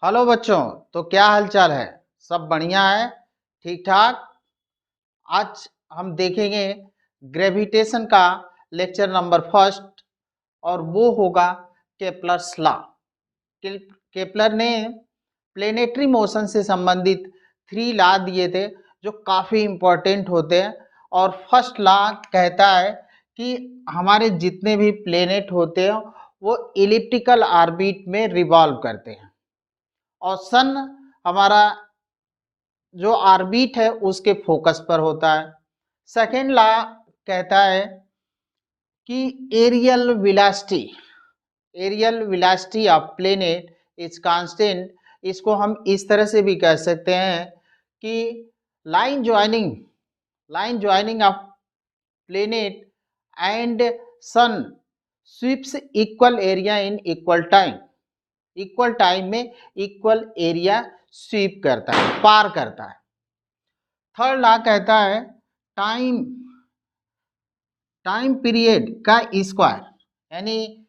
Hello बच्चों। तो क्या हालचाल है? सब बढ़िया है? ठीक ठाक। आज हम देखेंगे ग्रेविटेशन का लेक्चर नंबर फर्स्ट, और वो होगा केप्लर्स लॉ। केप्लर ने प्लेनेटरी मोशन से संबंधित 3 लॉ दिए थे जो काफ़ी इम्पोर्टेंट होते हैं। और फर्स्ट लॉ कहता है कि हमारे जितने भी प्लेनेट होते हैं वो इलिप्टिकल ऑर्बिट में रिवॉल्व करते हैं, और सन हमारा जो ऑर्बिट है उसके फोकस पर होता है। सेकेंड लॉ कहता है कि areal velocity of planet is constant. इसको हम इस तरह से भी कह सकते हैं कि line joining of planet and sun sweeps equal area in equal time में इक्वल एरिया स्वीप करता है, पार करता है। थर्ड लॉ कहता है टाइम टाइम पीरियड का स्क्वायर, यानी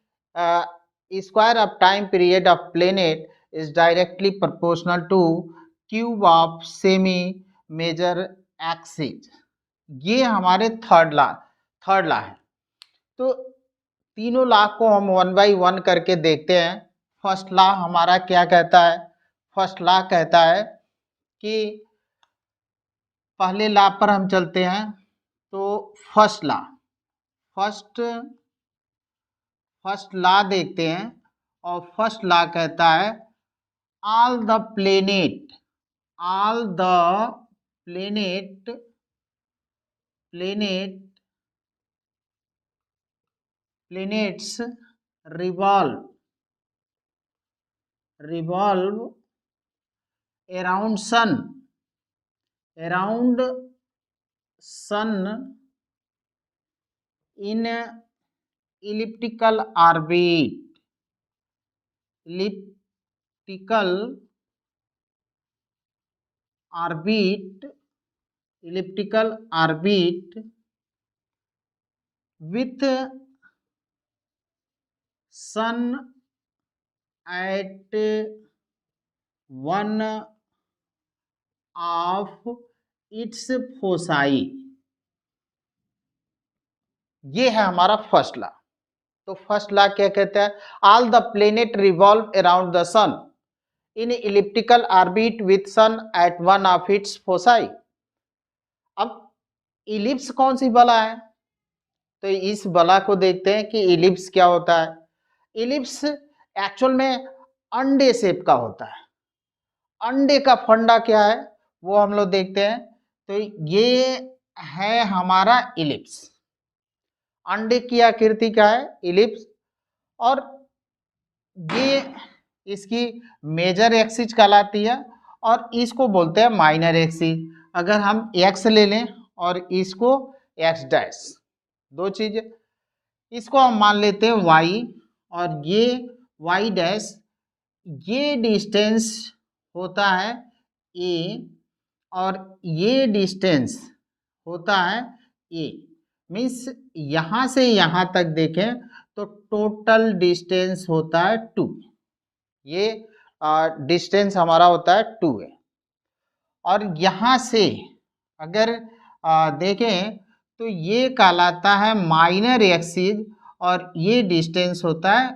square of time period of planet is directly proportional to cube of semi major axis. ये हमारे थर्ड लॉ है। तो तीनों लॉ को हम वन बाई वन करके देखते हैं। फर्स्ट लॉ हमारा क्या कहता है? फर्स्ट लॉ कहता है कि पहले लॉ पर हम चलते हैं। तो फर्स्ट फर्स्ट लॉ देखते हैं, और फर्स्ट लॉ कहता है all the planet all the planet planet planets revolve around sun in elliptical orbit with sun at one of its foci। ये है हमारा फर्स्ट लॉ। तो फर्स्ट लॉ क्या कहता है? All the planet revolve around the sun in elliptical orbit with sun at one of its foci. अब ellipse कौन सी बला है? तो इस बला को देखते हैं कि इलिप्स क्या होता है। इलिप्स एक्चुअल में अंडे शेप का होता है। अंडे का फंडा क्या है वो हम लोग देखते हैं। तो ये है हमारा इलिप्स। अंडे की आकृति का है इलिप्स, और ये इसकी मेजर एक्सिस कहलाती है, और इसको बोलते हैं माइनर एक्सिस। अगर हम एक्स ले लें और इसको एक्स डैश, दो चीजें, इसको हम मान लेते हैं वाई, और ये वाई डैश, ये डिस्टेंस होता है ए, और ये डिस्टेंस होता है ए। मीन्स यहां से यहां तक देखें तो टोटल डिस्टेंस होता है 2। ये डिस्टेंस हमारा होता है 2 है। और यहां से अगर देखें तो ये कहलाता है माइनर एक्सिस, और ये डिस्टेंस होता है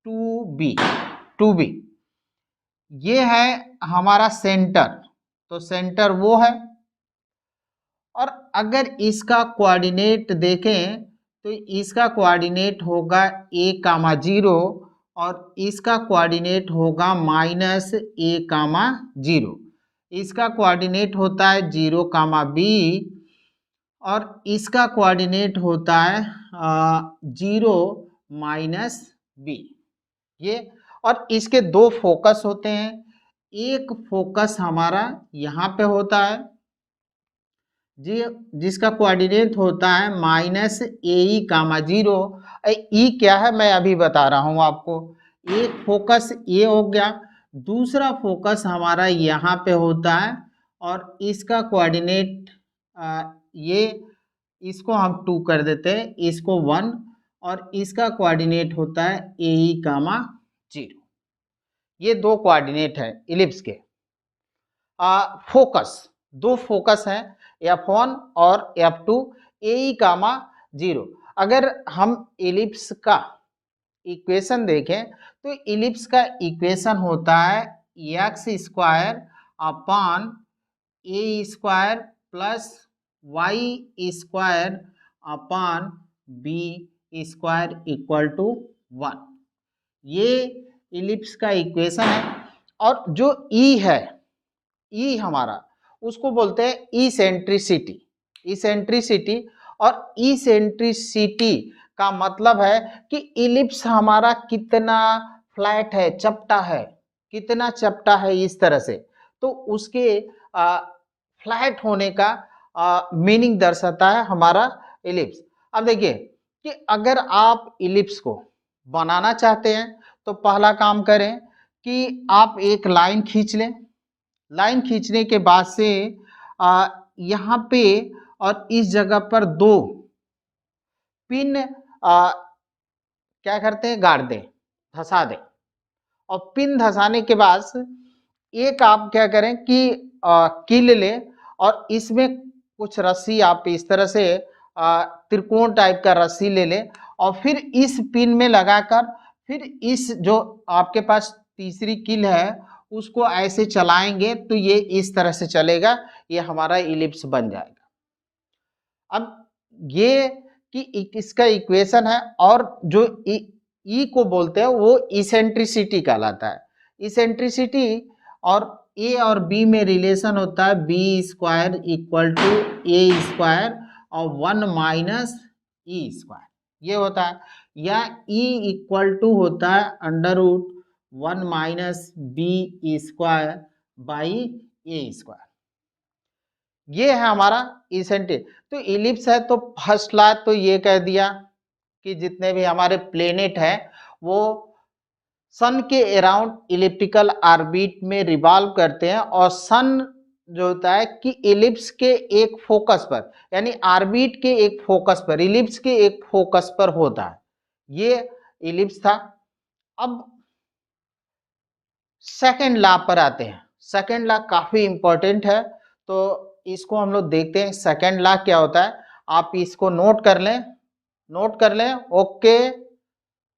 2b। ये है हमारा सेंटर। तो सेंटर वो है। और अगर इसका कोऑर्डिनेट देखें तो इसका कोऑर्डिनेट होगा a,0, और इसका कोऑर्डिनेट होगा -a,0। इसका कोऑर्डिनेट होता है 0,b, और इसका कोऑर्डिनेट होता है 0-b। ये, और इसके दो फोकस होते हैं। एक फोकस हमारा यहाँ पे होता है जी, जिसका कोऑर्डिनेट होता है -a,0। ई क्या है मैं अभी बता रहा हूँ आपको। एक फोकस ये हो गया, दूसरा फोकस हमारा यहाँ पे होता है, और इसका कोऑर्डिनेट ये, इसको हम 2 कर देते हैं, इसको 1, और इसका कोऑर्डिनेट होता है a,0। ये दो कोऑर्डिनेट है इलिप्स के। फोकस, दो फोकस हैं F1 और F2, AE कामा 0। अगर हम इलिप्स का इक्वेशन देखें तो इलिप्स का इक्वेशन होता है X square upon A square plus Y square upon B square equal to 1। ये इलिप्स का इक्वेशन है। और जो ई है, ई हमारा, उसको बोलते हैं इसेंट्रिसिटी। इसेंट्रिसिटी, और इसेंट्रिसिटी का मतलब है कि इलिप्स हमारा कितना फ्लैट है, चपटा है, कितना चपटा है, इस तरह से। तो उसके फ्लैट होने का मीनिंग दर्शाता है हमारा इलिप्स। अब देखिए कि अगर आप इलिप्स को बनाना चाहते हैं तो पहला काम करें कि आप एक लाइन खींच लें। लाइन खींचने के बाद से यहाँ पे और इस जगह पर दो पिन क्या करते हैं, गाड़ दें, धंसा दें। और पिन धंसाने के बाद एक आप क्या करें कि कील लें और इसमें कुछ रस्सी आप इस तरह से त्रिकोण टाइप का रस्सी ले लें और फिर इस पिन में लगाकर फिर इस जो आपके पास तीसरी कील है उसको ऐसे चलाएंगे तो ये इस तरह से चलेगा, ये हमारा इलिप्स बन जाएगा। अब ये कि इसका इक्वेशन है। और जो ई को बोलते हैं वो इसेंट्रिसिटी कहलाता है। इसेंट्रिसिटी और ए और बी में रिलेशन होता है B square equal to A square और 1 माइनस ई स्क्वायर, ये होता है। या ई इक्वल टू होता है under root 1 minus B square by A square. ये है हमारा इसेंट्रिक। तो इलिप्स है तो फर्स्ट लॉ तो ये कह दिया कि जितने भी हमारे प्लेनेट है वो सन के अराउंड इलिप्टिकल ऑर्बिट में रिवॉल्व करते हैं और सन जो होता है कि इलिप्स के एक फोकस पर, यानी ऑर्बिट के एक फोकस पर, इलिप्स के एक फोकस पर होता है। ये इलिप्स था। अब सेकेंड लॉ पर आते हैं। सेकेंड लॉ काफी इंपॉर्टेंट है तो इसको हम लोग देखते हैं। सेकेंड लॉ क्या होता है, आप इसको नोट कर लें, नोट कर लें। ओके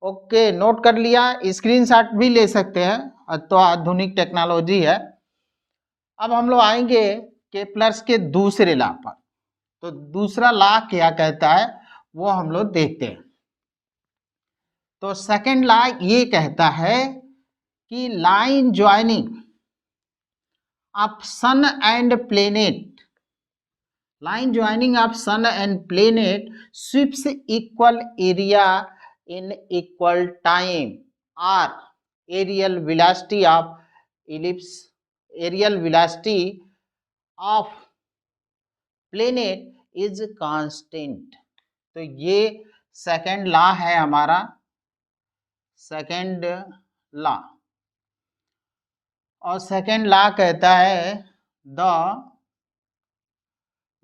ओके, नोट कर लिया, स्क्रीनशॉट भी ले सकते हैं, तो आधुनिक टेक्नोलॉजी है। अब हम लोग आएंगे केप्लर्स के दूसरे लॉ पर। तो दूसरा लॉ क्या कहता है वो हम लोग देखते हैं। तो सेकेंड लॉ ये कहता है कि line joining of sun and planet, line joining of sun and planet sweeps equal area in equal time or aerial velocity of ellipse, aerial velocity of planet is constant। तो ये second law है हमारा, second law. और second law कहता है the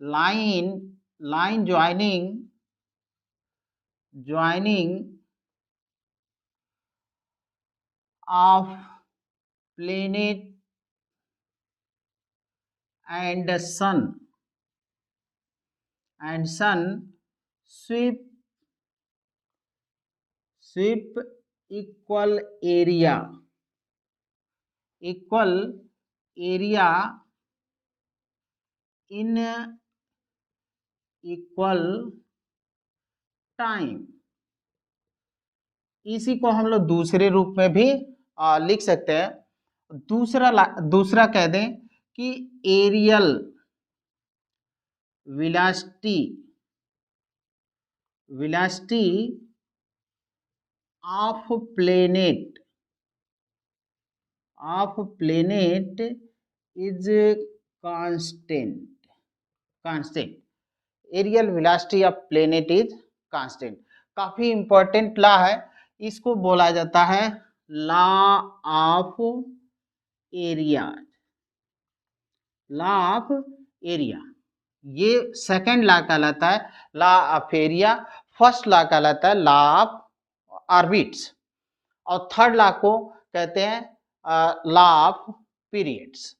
line joining of planet and sun sweep equal area in equal time। इसी को हम लोग दूसरे रूप में भी लिख सकते हैं। दूसरा कह दें कि areal velocity of planet is constant. Areal velocity of planet is constant. काफी इंपॉर्टेंट लॉ है, इसको बोला जाता है law of area. Law of area ये सेकेंड लॉ कहलाता है, law of area. First law कहलाता है लॉ ऑफ ऑर्बिट्स और थर्ड लॉ को कहते हैं लॉ ऑफ पीरियड्स।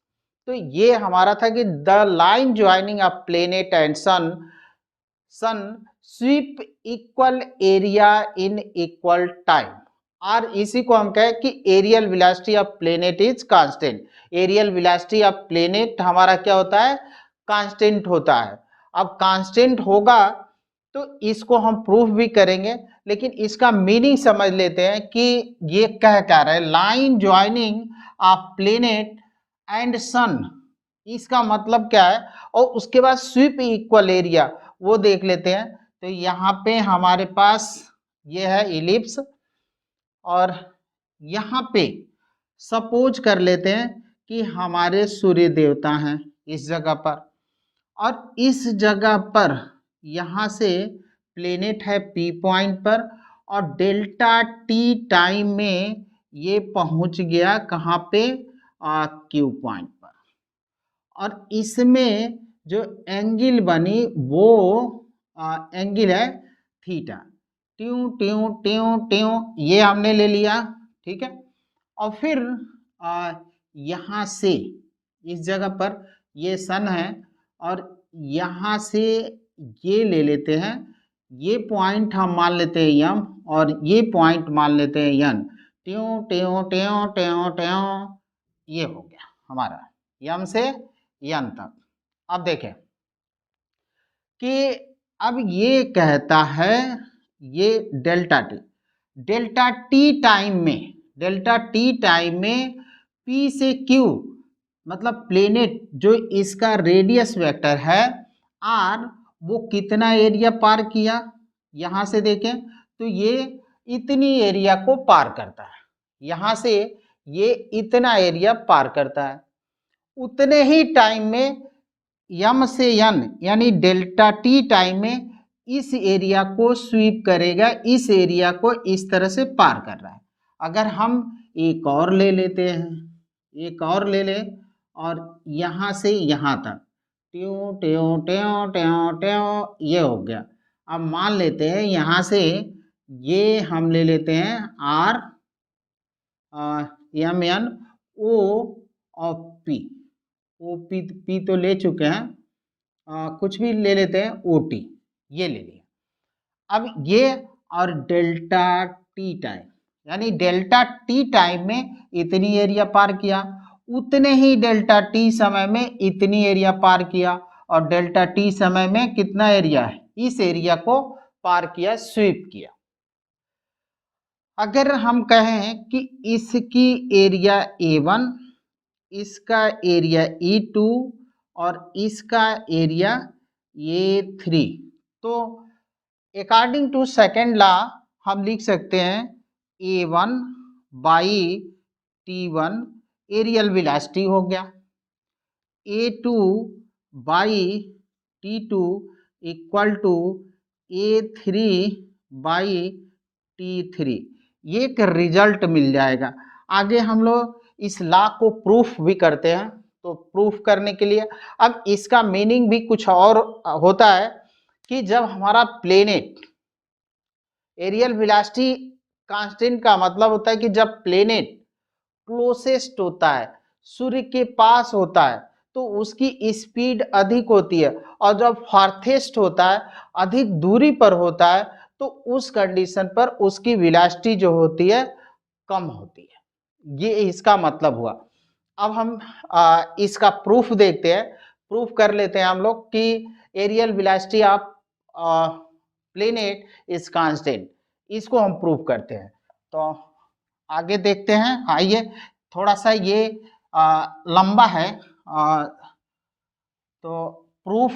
तो ये हमारा था कि the line joining a planet and sun sweep equal area in equal time, और इसी को हम कहें कि areal velocity of planet is constant. Areal velocity of planet हमारा क्या होता है, कांस्टेंट होता है। अब कांस्टेंट होगा तो इसको हम प्रूफ भी करेंगे, लेकिन इसका मीनिंग समझ लेते हैं कि ये कह क्या रहा है, line joining of planet and sun, इसका मतलब क्या है। और उसके बाद स्वीप इक्वल एरिया वो देख लेते हैं। तो यहाँ पे हमारे पास ये है इलिप्स, और यहाँ पे सपोज कर लेते हैं कि हमारे सूर्य देवता हैं इस जगह पर, और इस जगह पर यहाँ से प्लेनेट है पी पॉइंट पर, और डेल्टा टी टाइम में ये पहुंच गया कहाँ पे, क्यू पॉइंट पर। और इसमें जो एंगल बनी वो एंगल है थीटा। ट्यू ट्यू ट्यू ट्यू ये हमने ले लिया, ठीक है। और फिर यहाँ से इस जगह पर ये सन है, और यहाँ से ये ले लेते हैं, ये पॉइंट हम मान लेते हैं यम, और ये पॉइंट मान लेते हैं यन। ट्यू ट्यू ट्यू ट्यू ट्यू ये हो गया हमारा यम से यन तक। अब देखें कि अब ये कहता है ये डेल्टा टी टाइम में पी से क्यू, मतलब प्लेनेट जो इसका रेडियस वेक्टर है आर, वो कितना एरिया पार किया। यहाँ से देखें तो ये इतनी एरिया को पार करता है, यहाँ से ये इतना एरिया पार करता है। उतने ही टाइम में यम से यन यानी डेल्टा टी टाइम में इस एरिया को स्वीप करेगा, इस एरिया को इस तरह से पार कर रहा है। अगर हम एक और ले लेते हैं, एक और ले ले, और यहाँ से यहाँ तक ट्यों ट्यों ट्यों ट्यों ट्यों ये हो गया। अब मान लेते हैं यहाँ से ये हम ले लेते हैं आर एम एन ओ और पी, ओ पी तो ले चुके हैं, कुछ भी ले लेते हैं ओ टी, ये ले लिया। अब ये और डेल्टा टी टाइम, यानी डेल्टा टी टाइम में इतनी एरिया पार किया, उतने ही डेल्टा टी समय में इतनी एरिया पार किया, और डेल्टा टी समय में कितना एरिया है, इस एरिया को पार किया, स्वीप किया। अगर हम कहें कि इसकी एरिया A1, इसका एरिया E2 और इसका एरिया A3, तो अकॉर्डिंग टू सेकेंड लॉ हम लिख सकते हैं A1 by T1 areal velocity हो गया, A2 by T2 equal to A3 by T3, ये एक रिजल्ट मिल जाएगा। आगे हम लोग इस लॉ को प्रूफ भी करते हैं। तो प्रूफ करने के लिए अब इसका मीनिंग भी कुछ और होता है कि जब हमारा प्लेनेट एरियल वेलोसिटी कांस्टेंट का मतलब होता है कि जब प्लेनेट क्लोसेस्ट होता है, सूर्य के पास होता है, तो उसकी स्पीड अधिक होती है, और जब फार्थेस्ट होता है, अधिक दूरी पर होता है, तो उस कंडीशन पर उसकी वेलोसिटी जो होती है कम होती है। ये इसका मतलब हुआ। अब हम इसका प्रूफ देखते हैं, प्रूफ कर लेते हैं हम लोग कि areal velocity of planet is constant, इसको हम प्रूफ करते हैं। तो आगे देखते हैं, आइए। थोड़ा सा ये लंबा है, तो प्रूफ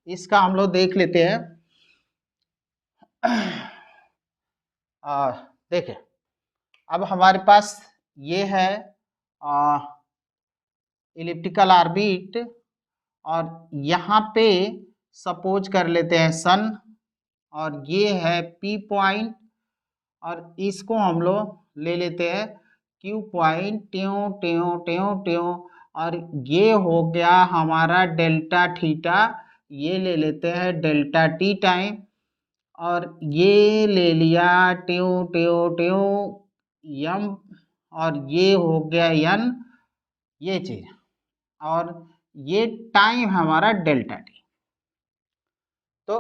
इसका हम लोग देख लेते हैं। देखें, अब हमारे पास ये है इलिप्टिकल ऑर्बिट, और यहाँ पे सपोज कर लेते हैं सन, और ये है पी पॉइंट, और इसको हम लोग ले लेते हैं क्यू पॉइंट, ट्यों ट्यों ट्यों ट्यों, और ये हो गया हमारा डेल्टा थीटा, ये ले लेते हैं डेल्टा टी टाइम, और ये ले लिया ट्यों ट्यों ट्यों यम और ये हो गया n, ये चीज, और ये टाइम हमारा डेल्टा टी। तो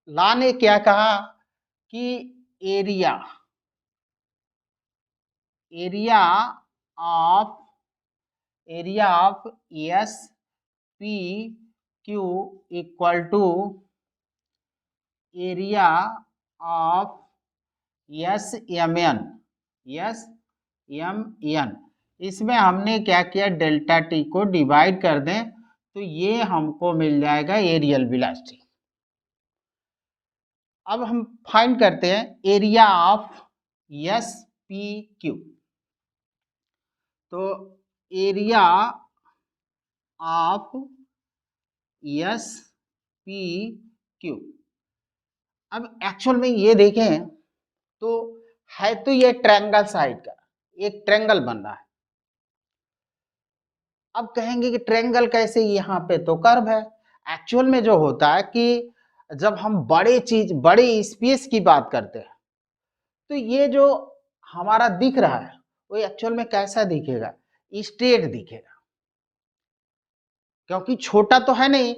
लॉ ने क्या कहा कि area of S P Q equal to area of S M N. इसमें हमने क्या किया, डेल्टा टी को डिवाइड कर दें तो ये हमको मिल जाएगा एरियल वेलोसिटी। अब हम फाइंड करते हैं area of S P Q. तो area of S P Q, अब एक्चुअल में ये देखें तो है तो ये ट्रायंगल साइड का, एक ट्रायंगल बन रहा है। अब कहेंगे कि ट्रायंगल कैसे, यहाँ पे तो कर्व है। एक्चुअल में जो होता है कि जब हम बड़े स्पेस की बात करते हैं तो ये जो हमारा दिख रहा है वो एक्चुअल में कैसा दिखेगा, स्ट्रेट दिखेगा, क्योंकि छोटा तो है नहीं।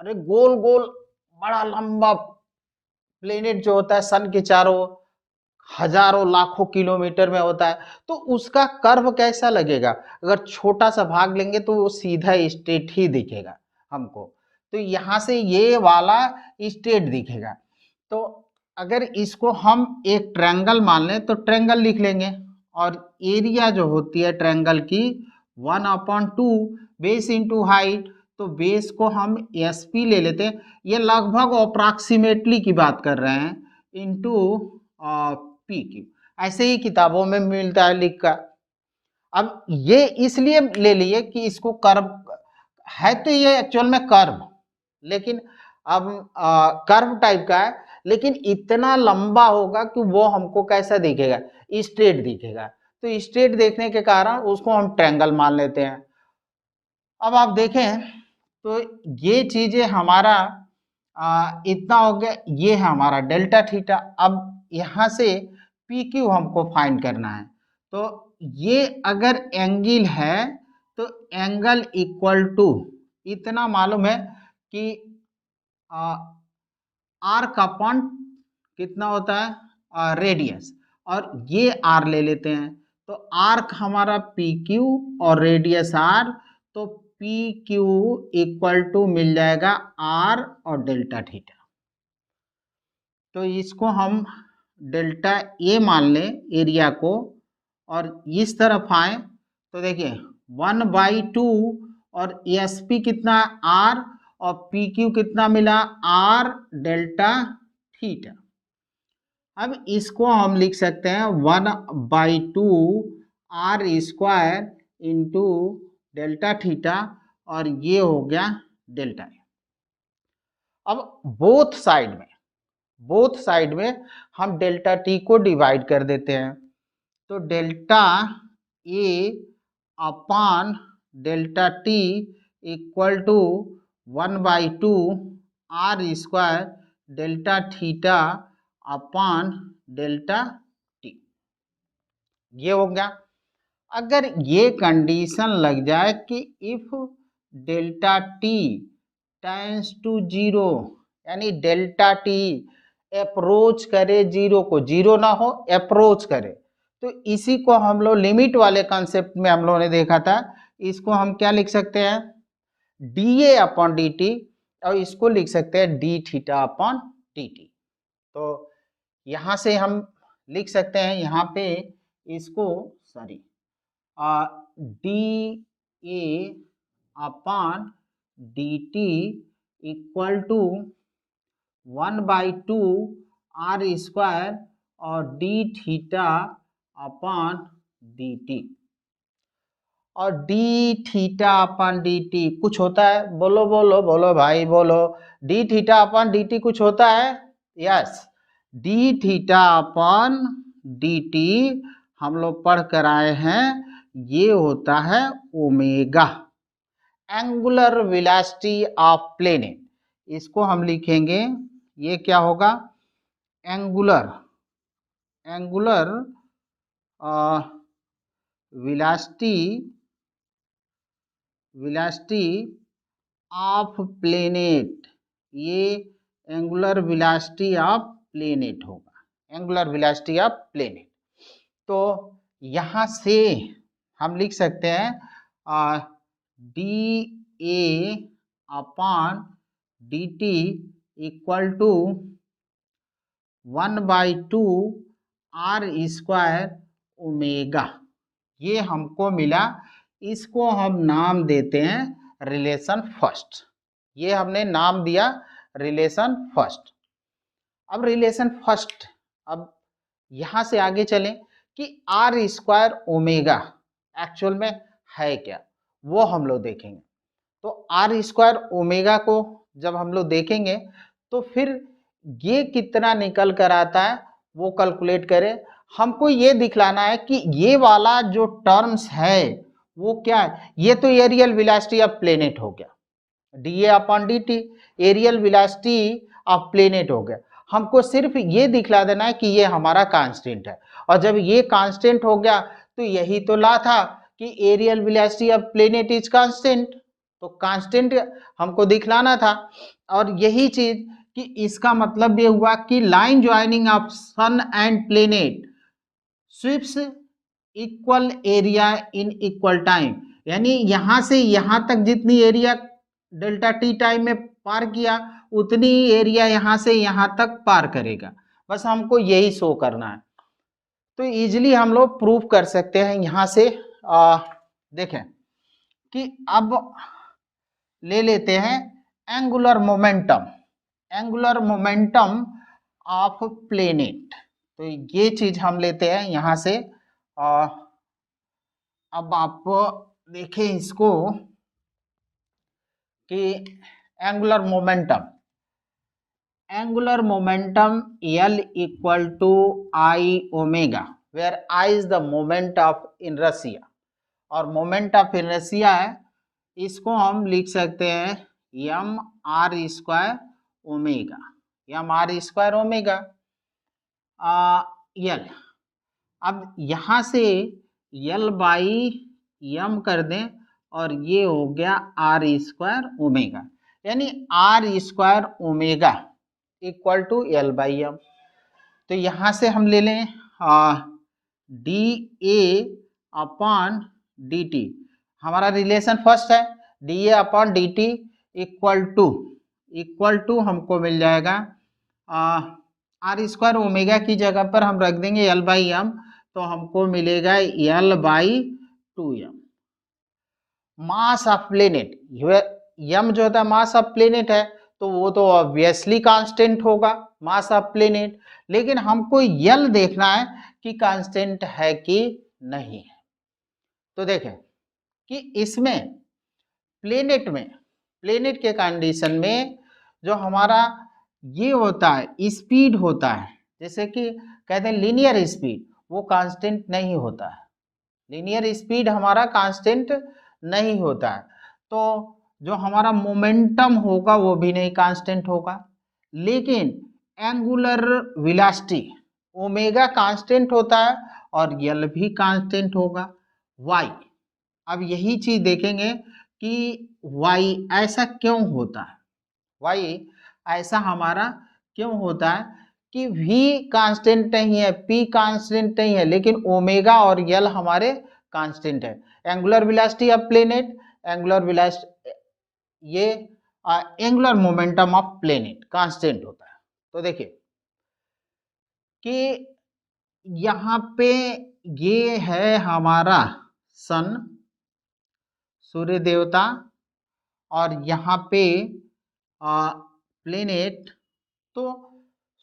अरे गोल गोल बड़ा लंबा प्लेनेट जो होता है सन के चारों हजारों लाखों किलोमीटर में होता है, तो उसका कर्व कैसा लगेगा, अगर छोटा सा भाग लेंगे तो वो सीधा स्ट्रेट ही दिखेगा हमको। तो यहाँ से ये वाला स्ट्रेट दिखेगा। तो अगर इसको हम एक ट्रायंगल मान लें तो ट्रायंगल लिख लेंगे, और एरिया जो होती है ट्रायंगल की 1/2 बेस इंटू हाइट। तो बेस को हम एस पी ले लेते हैं, ये लगभग अप्रॉक्सीमेटली की बात कर रहे हैं, इंटू पी क्यू। ऐसे ही किताबों में मिलता है लिख का। अब ये इसलिए ले लिए कि इसको कर्व है, तो ये एक्चुअल में कर्व, लेकिन अब कर्व टाइप का है, लेकिन इतना लंबा होगा कि वो हमको कैसा दिखेगा, स्ट्रेट दिखेगा। तो स्ट्रेट देखने के कारण उसको हम ट्रायंगल मान लेते हैं। अब आप देखें तो ये चीजें हमारा इतना हो गया, ये है हमारा डेल्टा थीटा। अब यहाँ से पी क्यू हमको फाइंड करना है। तो ये अगर एंगल है तो एंगल इक्वल टू इतना मालूम है कि आर्क अपॉन कितना होता है, रेडियस, और ये आर ले लेते हैं। तो आर्क हमारा पी क्यू और रेडियस आर, तो पी क्यू इक्वल टू मिल जाएगा आर और डेल्टा थीटा। तो इसको हम डेल्टा ए मान लें एरिया को, और इस तरफ आए तो देखिए 1/2 और एस पी कितना आर और पी क्यू कितना मिला आर डेल्टा थीटा। अब इसको हम लिख सकते हैं 1/2 R square into delta theta, और ये हो गया डेल्टा ए। अब बोथ साइड में हम डेल्टा टी को डिवाइड कर देते हैं। तो delta A upon delta T equal to 1/2 R square delta theta upon delta T, ये हो गया। अगर ये कंडीशन लग जाए कि if delta T tends to zero, यानी डेल्टा टी अप्रोच करे जीरो को, जीरो ना हो अप्रोच करे, तो इसी को हम लोग लिमिट वाले कॉन्सेप्ट में हम लोगों ने देखा था। इसको हम क्या लिख सकते हैं, D A upon D T, और इसको लिख सकते हैं D theta upon D T. तो यहाँ से हम लिख सकते हैं, यहाँ पे इसको sorry D A upon D T equal to 1/2 R square और D theta upon D T. और D theta upon D T कुछ होता है, बोलो बोलो बोलो भाई बोलो, D theta upon D T कुछ होता है, yes, D theta upon D T हम लोग पढ़ कर आए हैं, ये होता है omega, angular velocity of planet. इसको हम लिखेंगे, ये क्या होगा, एंगुलर वेलोसिटी ऑफ प्लेनेट, ये एंगुलर वेलोसिटी ऑफ प्लेनेट होगा, एंगुलर वेलोसिटी ऑफ प्लेनेट। तो यहाँ से हम लिख सकते हैं D A upon D T equal to 1/2 R square omega, ये हमको मिला। इसको हम नाम देते हैं रिलेशन फर्स्ट, ये हमने नाम दिया रिलेशन फर्स्ट। अब रिलेशन फर्स्ट, अब यहां से आगे चलें कि आर स्क्वायर ओमेगा एक्चुअल में है क्या, वो हम लोग देखेंगे। तो आर स्क्वायर ओमेगा को जब हम लोग देखेंगे तो फिर ये कितना निकल कर आता है वो कैलकुलेट करें। हमको ये दिखलाना है कि ये वाला जो टर्म्स है वो क्या है, ये तो एरियल वेलोसिटी ऑफ प्लेनेट हो गया, D A upon D T aerial velocity of planet हो गया। हमको सिर्फ ये दिखला देना है कि ये हमारा कांस्टेंट है, और जब ये कांस्टेंट हो गया तो यही तो ला था कि areal velocity of planet is constant, तो कांस्टेंट हमको दिखलाना था। और यही चीज कि इसका मतलब ये हुआ कि line joining of sun and planet sweeps equal area in equal time, यानी यहां से यहां तक जितनी एरिया डेल्टा टी टाइम में पार किया उतनी एरिया यहां से यहां तक पार करेगा, बस हमको यही शो करना है। तो इजीली हम लोग प्रूव कर सकते हैं यहां से। देखें कि अब ले लेते हैं angular momentum, angular momentum of planet, तो ये चीज हम लेते हैं यहां से। अब आप देखें इसको कि angular momentum L equal to I omega, where I is the moment of inertia, और मोमेंट ऑफ इनर्शिया है, इसको हम लिख सकते हैं M R square omega, M R square omega L. अब यहाँ से एल बाई एम कर दें और ये हो गया आर स्क्वायर ओमेगा, यानी R square omega equal to L by M. तो यहाँ से हम ले लें D A upon D T, हमारा रिलेशन फर्स्ट है, D A upon D T equal to हमको मिल जाएगा आर स्क्वायर ओमेगा की जगह पर हम रख देंगे एल बाई एम, तो हमको मिलेगा L by 2m। Mass of planet, M जो होता है मास ऑफ प्लेनेट है, तो वो तो ऑब्वियसली कांस्टेंट होगा मास ऑफ प्लेनेट, लेकिन हमको यल देखना है कि कांस्टेंट है कि नहीं है। तो देखें कि इसमें प्लेनेट के कंडीशन में जो हमारा ये होता है स्पीड होता है, जैसे कि कहते हैं लीनियर स्पीड, वो कांस्टेंट नहीं होता है, लीनियर स्पीड हमारा कांस्टेंट नहीं होता है। तो जो हमारा मोमेंटम होगा वो भी नहीं कांस्टेंट होगा, लेकिन एंगुलर वेलोसिटी ओमेगा कांस्टेंट होता है और यल भी कांस्टेंट होगा। वाई, अब यही चीज देखेंगे कि वाई ऐसा क्यों होता है, वाई ऐसा हमारा क्यों होता है कि v कांस्टेंट नहीं है, p कांस्टेंट नहीं है, लेकिन ओमेगा और यल हमारे कांस्टेंट है। Angular velocity of planet, angular velocity, ये angular momentum of planet constant होता है। तो देखिए कि यहाँ पे ये है हमारा सन, सूर्य देवता, और यहाँ पे प्लेनेट, तो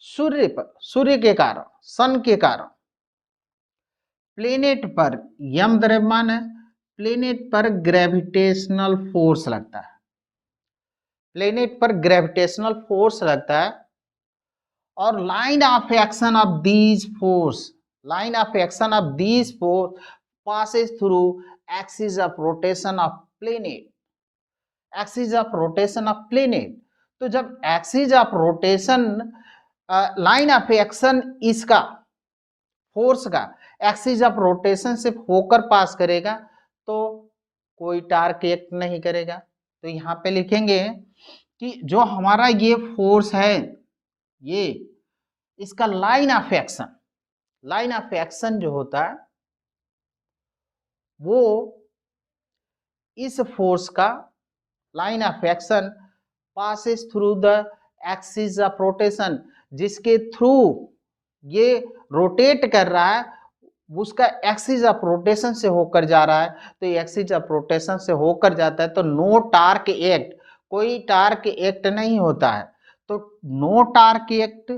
सूर्य पर, सूर्य के कारण, सन के कारण प्लेनेट पर यम द्रव्यमान है, प्लेनेट पर ग्रेविटेशनल फोर्स लगता है, प्लेनेट पर ग्रेविटेशनल फोर्स लगता है, और line of action of these force, line of action of these force passes through axis of rotation of planet, axis of rotation of planet. तो जब axis of rotation, line of action इसका force का axis of rotation से होकर पास करेगा तो कोई torque act नहीं करेगा। तो यहाँ पे लिखेंगे कि जो हमारा ये फोर्स है, ये इसका लाइन ऑफ एक्शन जो होता है वो इस फोर्स का line of action passes through the axis of rotation, जिसके थ्रू ये रोटेट कर रहा है उसका एक्सिस ऑफ रोटेशन से होकर जा रहा है। तो एक्सिस ऑफ रोटेशन से होकर जाता है तो नो टार्क एक्ट, कोई टार्क एक्ट नहीं होता है। तो नो टार्क एक्ट,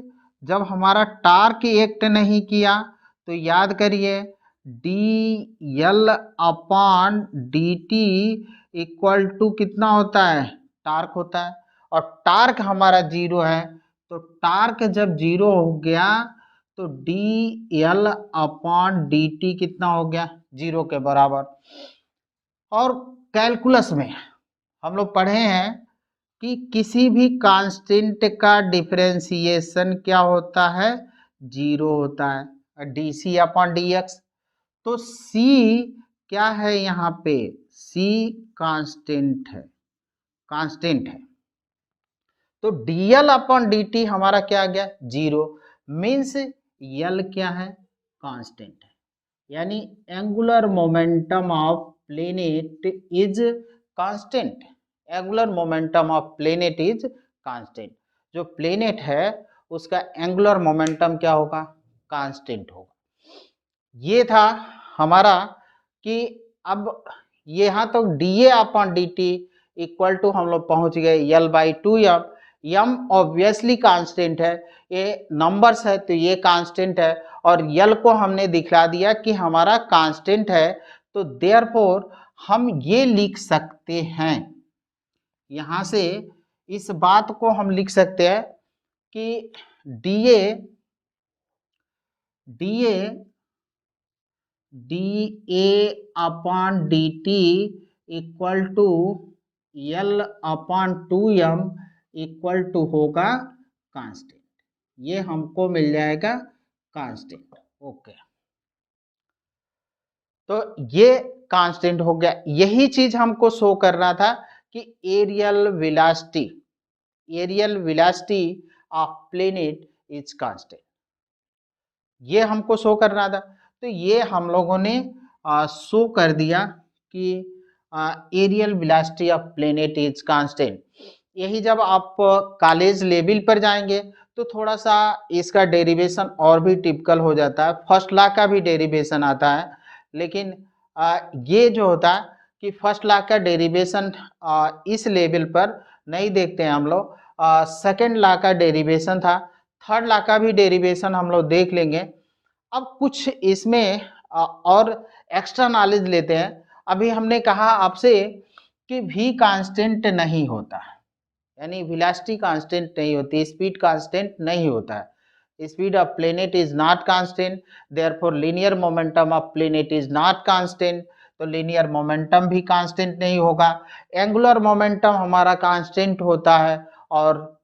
जब हमारा टार्क एक्ट नहीं किया तो याद करिए D L upon D T equal to कितना होता है, टार्क होता है। और टार्क हमारा जीरो है, तो टार्क जब जीरो हो गया तो D L upon D T कितना हो गया, जीरो के बराबर। और कैलकुलस में हम लोग पढ़े हैं कि किसी भी कांस्टेंट का डिफरेंशिएशन क्या होता है, जीरो होता है, D C upon D X. तो C क्या है यहाँ पे, C कांस्टेंट है। तो dl अपॉन dt हमारा क्या आ गया, जीरो, मीन्स L क्या है, कांस्टेंट है। यानी angular momentum of planet is constant. Angular momentum of planet is constant. जो प्लेनेट है उसका एंगुलर मोमेंटम क्या होगा, कांस्टेंट होगा। ये था हमारा कि अब यहाँ तो dA upon dt equal to हम लोग पहुंच गए L/2m। m ऑब्वियसली कांस्टेंट है, ये नंबर्स है तो ये कांस्टेंट है, और L को हमने दिखला दिया कि हमारा कांस्टेंट है। तो देयरफॉर हम ये लिख सकते हैं, यहाँ से इस बात को हम लिख सकते हैं कि dA upon dt equal to L upon 2m equal to होगा कांस्टेंट। ये हमको मिल जाएगा कांस्टेंट। ओके, तो ये कांस्टेंट हो गया। यही चीज हमको शो करना था कि areal velocity of planet is constant, ये हमको शो करना था। तो ये हम लोगों ने शो कर दिया कि areal velocity of planet is constant. यही जब आप कॉलेज लेवल पर जाएंगे तो थोड़ा सा इसका डेरिवेशन और भी टिपिकल हो जाता है, फर्स्ट लॉ का भी डेरिवेशन आता है। लेकिन ये जो होता है कि फर्स्ट लॉ का डेरिवेशन इस लेवल पर नहीं देखते हैं हम लोग, सेकेंड लॉ का डेरिवेशन था, थर्ड लॉ का भी डेरिवेशन हम लोग देख लेंगे। अब कुछ इसमें और एक्स्ट्रा नॉलेज लेते हैं। अभी हमने कहा आपसे कि v कांस्टेंट नहीं होता, यानी वेलोसिटी कांस्टेंट नहीं होती, स्पीड कांस्टेंट नहीं होता है। Speed of planet is not constant, therefore linear momentum of planet is not constant. तो लीनियर मोमेंटम भी कांस्टेंट नहीं होगा। एंगुलर मोमेंटम हमारा कांस्टेंट होता है, और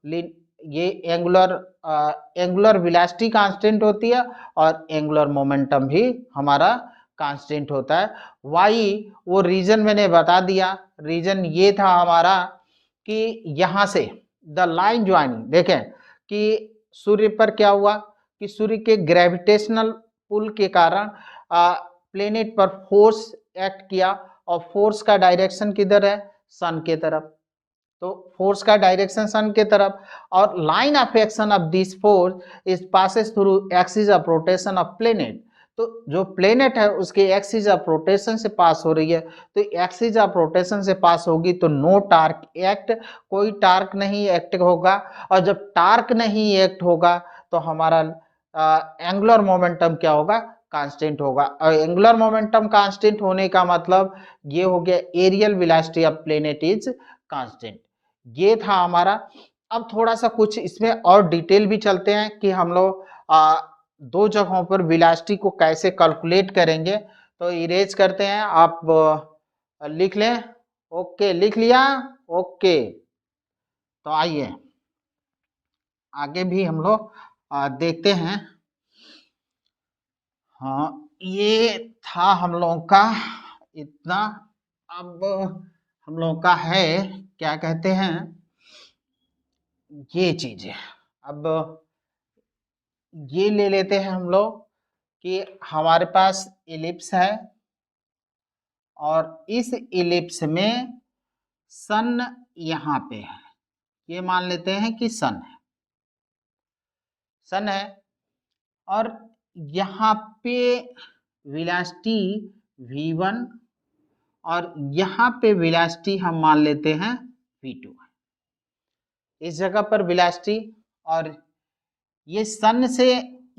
ये एंगुलर वेलोसिटी कांस्टेंट होती है, और एंगुलर मोमेंटम भी हमारा कांस्टेंट होता है। वाई वो रीजन मैंने बता दिया, रीजन ये था हमारा कि यहाँ से द लाइन ज्वाइनिंग, देखें कि सूर्य पर क्या हुआ कि सूर्य के ग्रेविटेशनल पुल के कारण प्लेनेट पर फोर्स एक्ट किया, और फोर्स का डायरेक्शन किधर है, सन के तरफ। तो फोर्स का डायरेक्शन सन के तरफ, और line of action of this force is passes through axis of rotation of planet. तो जो प्लेनेट है उसके एक्सिस ऑफ रोटेशन से पास हो रही है, तो एक्सिस ऑफ रोटेशन से पास होगी तो नो टार्क एक्ट, कोई टार्क नहीं एक्ट होगा। और जब टार्क नहीं एक्ट होगा तो हमारा एंगुलर मोमेंटम क्या होगा, कांस्टेंट होगा। और एंगुलर मोमेंटम कांस्टेंट होने का मतलब ये हो गया aerial velocity of planet is constant. ये था हमारा। अब थोड़ा सा कुछ इसमें और डिटेल भी चलते हैं कि हम लोग दो जगहों पर वेलोसिटी को कैसे कैलकुलेट करेंगे। तो इरेज करते हैं, आप लिख लें। ओके, लिख लिया, ओके। तो आइए आगे भी हम लोग देखते हैं। हाँ, ये था हम लोगों का इतना। अब हम लोगों का है क्या कहते हैं ये चीजें। अब ये ले लेते हैं हम लोग कि हमारे पास इलिप्स है और इस इलिप्स में सन यहाँ पे है, ये मान लेते हैं कि सन है, सन है। और यहाँ पे वेलोसिटी v1 और यहाँ पे वेलोसिटी हम मान लेते हैं v2। इस जगह पर वेलोसिटी, और ये सन से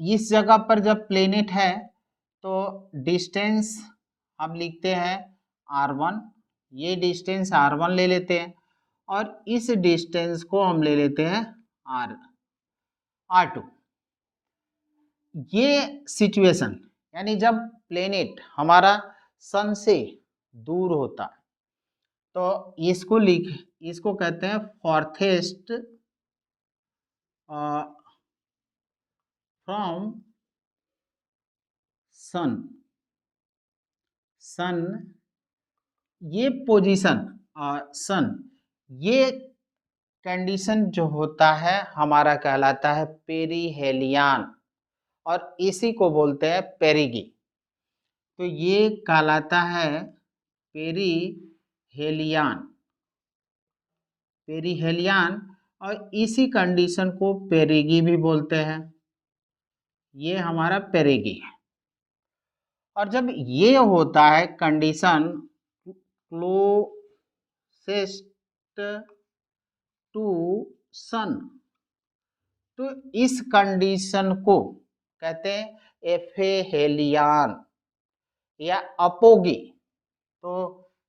इस जगह पर जब प्लेनेट है तो डिस्टेंस हम लिखते हैं r1, ये डिस्टेंस r1 ले लेते हैं और इस डिस्टेंस को हम ले लेते हैं r2। ये सिचुएशन यानी जब प्लेनेट हमारा सन से दूर होता है तो इसको कहते हैं फॉर्थेस्ट फ्रॉम सन। सन ये पोजीशन सन, ये कंडीशन जो होता है हमारा कहलाता है पेरिहेलियन और इसी को बोलते हैं पेरिगी। तो ये कहलाता है पेरिहेलियन, पेरिहेलियन, और इसी कंडीशन को पेरिगी भी बोलते हैं। ये हमारा पेरिगी है। और जब ये होता है कंडीशन क्लोसेस्ट टू सन, तो इस कंडीशन को कहते हैं एफेहेलियन या अपोगी। तो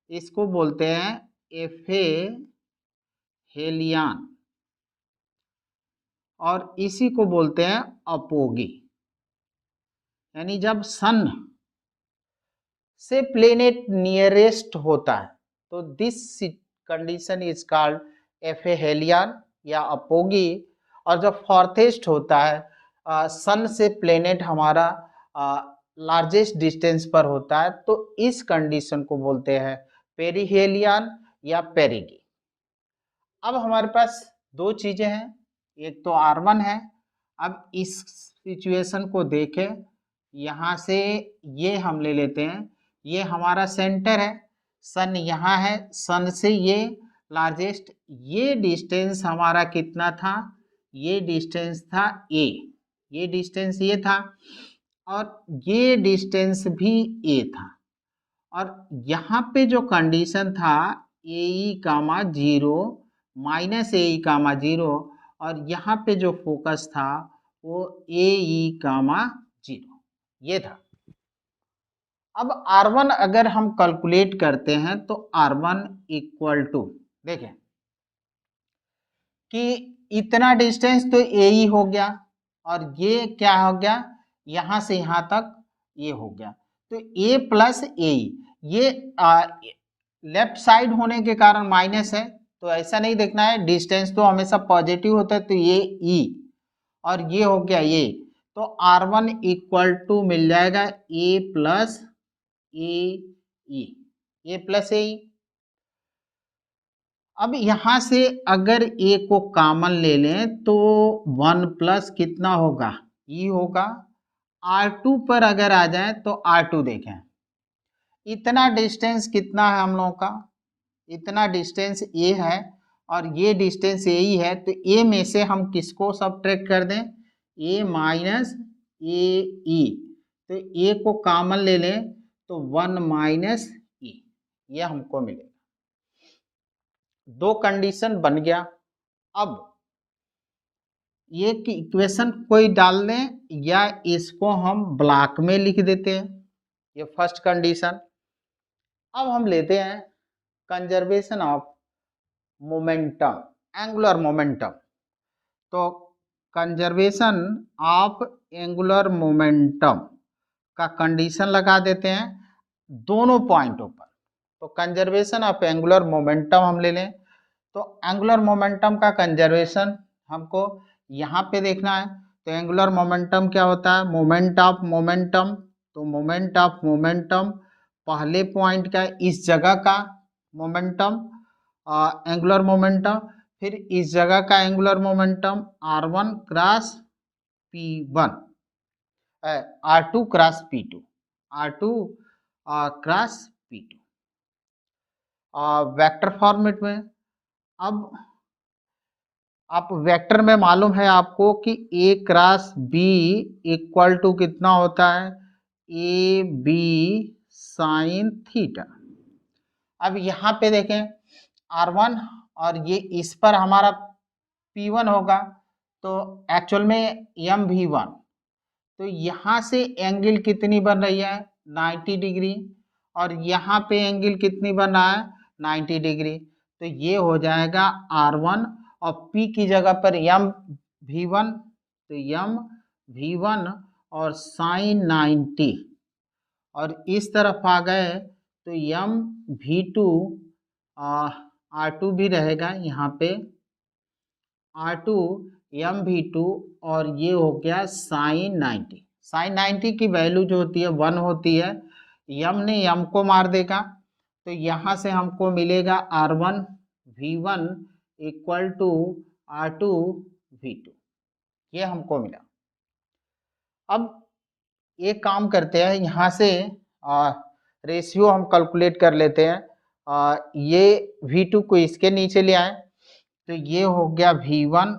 इसको बोलते हैं एफेहेलियन और इसी को बोलते हैं अपोगी। यानी जब सन से प्लेनेट नियरेस्ट होता है तो दिस कंडीशन इज कॉल्ड एफेहेलियन या अपोगी। और जब फॉर्थेस्ट होता है सन से प्लेनेट हमारा लार्जेस्ट डिस्टेंस पर होता है तो इस कंडीशन को बोलते हैं पेरिहेलियन या पेरिगी। अब हमारे पास दो चीजें हैं, एक तो r1 है। अब इस सिचुएशन को देखें, यहाँ से ये हम ले लेते हैं, ये हमारा सेंटर है, सन यहाँ है, सन से ये लार्जेस्ट, ये डिस्टेंस हमारा कितना था, ये डिस्टेंस था a, ये डिस्टेंस ये था और ये डिस्टेंस भी a था। और यहाँ पे जो कंडीशन था AE कामा 0 माइनस AE कामा 0 और यहाँ पे जो फोकस था वो AE कामा 0 ये था। अब R1 अगर हम कैलकुलेट करते हैं तो R1 इक्वल टू, देखें कि इतना डिस्टेंस तो AE हो गया और ये क्या हो गया, यहाँ से यहाँ तक ये हो गया, तो A प्लस AE, ये लेफ्ट साइड होने के कारण माइनस है तो ऐसा नहीं देखना है, डिस्टेंस तो हमेशा पॉजिटिव होता है तो ये E और ये हो गया ये, तो R1 इक्वल टू मिल जाएगा A plus AE, A plus AE। अब यहां से अगर A को कॉमन ले लें तो 1 प्लस कितना होगा E होगा। R2 पर अगर आ जाए तो R2 देखें, इतना डिस्टेंस कितना है हम लोगों का, इतना डिस्टेंस A है और ये डिस्टेंस A ही है, तो A में से हम किसको सब्ट्रैक्ट कर दें, A माइनस AE, तो A को कॉमन ले लें तो 1 माइनस E, ये हमको मिलेगा। दो कंडीशन बन गया। अब ये कि इक्वेशन कोई डाल दें या इसको हम ब्लॉक में लिख देते हैं, ये फर्स्ट कंडीशन। अब हम लेते हैं conservation of momentum, angular momentum. तो कंजर्वेशन ऑफ एंगुलर मोमेंटम का कंडीशन लगा देते हैं दोनों पॉइंटों पर। तो कंजर्वेशन ऑफ एंगुलर मोमेंटम हम ले लें, तो एंगुलर मोमेंटम का कंजर्वेशन हमको यहाँ पे देखना है। तो एंगुलर मोमेंटम क्या होता है, मोमेंट ऑफ मोमेंटम, तो मोमेंट ऑफ मोमेंटम पहले पॉइंट का इस जगह का मोमेंटम एंगुलर मोमेंटम, फिर इस जगह का angular momentum r1 cross p1, r2 cross p2, r2 cross p2 vector format में। अब आप वेक्टर में मालूम है आपको कि a cross b equal to कितना होता है, ए बी साइन थीटा। अब यहाँ पे देखें r1 और ये इस पर हमारा p1 होगा, तो एक्चुअल में mv1, तो यहाँ से एंगल कितनी बन रही है 90 डिग्री, और यहाँ पे एंगल कितनी बन रहा है 90 डिग्री, तो ये हो जाएगा r1 और p की जगह पर mv1, तो mv1 और साइन 90, और इस तरफ आ गए तो mv2 r2 भी रहेगा यहाँ पे, r2 mv2 और ये हो गया साइन 90। साइन 90 की वैल्यू जो होती है 1 होती है, m ने m को मार देगा, तो यहाँ से हमको मिलेगा r1 v1 equal to r2 v2, ये हमको मिला। अब एक काम करते हैं, यहाँ से रेशियो हम कैलकुलेट कर लेते हैं। ये v2 को इसके नीचे ले आए, तो ये हो गया v1